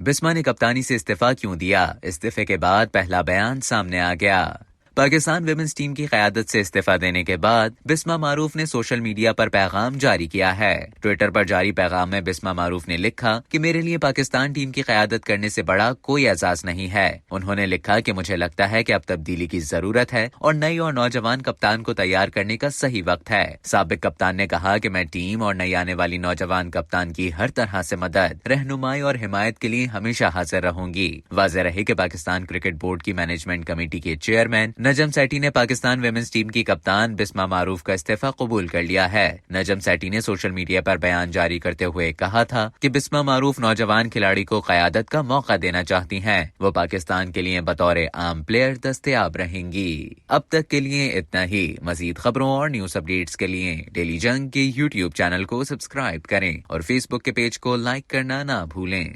بسما نے کپتانی سے استعفیٰ کیوں دیا؟ استعفے کے بعد پہلا بیان سامنے آ گیا۔ پاکستان ویمنز ٹیم کی قیادت سے استعفیٰ دینے کے بعد بسما معروف نے سوشل میڈیا پر پیغام جاری کیا ہے۔ ٹویٹر پر جاری پیغام میں بسما معروف نے لکھا کہ میرے لیے پاکستان ٹیم کی قیادت کرنے سے بڑا کوئی اعزاز نہیں ہے۔ انہوں نے لکھا کہ مجھے لگتا ہے کہ اب تبدیلی کی ضرورت ہے اور نئی اور نوجوان کپتان کو تیار کرنے کا صحیح وقت ہے۔ سابق کپتان نے کہا کہ میں ٹیم اور نئی آنے والی نوجوان کپتان کی ہر طرح سے مدد، رہنمائی اور حمایت کے لیے ہمیشہ حاضر رہوں گی۔ واضح رہے کہ پاکستان کرکٹ بورڈ کی مینجمنٹ کمیٹی کے چیئرمین نجم سیٹھی نے پاکستان ویمنز ٹیم کی کپتان بسما معروف کا استعفیٰ قبول کر لیا ہے۔ نجم سیٹھی نے سوشل میڈیا پر بیان جاری کرتے ہوئے کہا تھا کہ بسما معروف نوجوان کھلاڑی کو قیادت کا موقع دینا چاہتی ہیں۔ وہ پاکستان کے لیے بطور عام پلیئر دستیاب رہیں گی۔ اب تک کے لیے اتنا ہی۔ مزید خبروں اور نیوز اپڈیٹس کے لیے ڈیلی جنگ کے یوٹیوب چینل کو سبسکرائب کریں اور فیس بک کے پیج کو لائک کرنا نہ بھولیں۔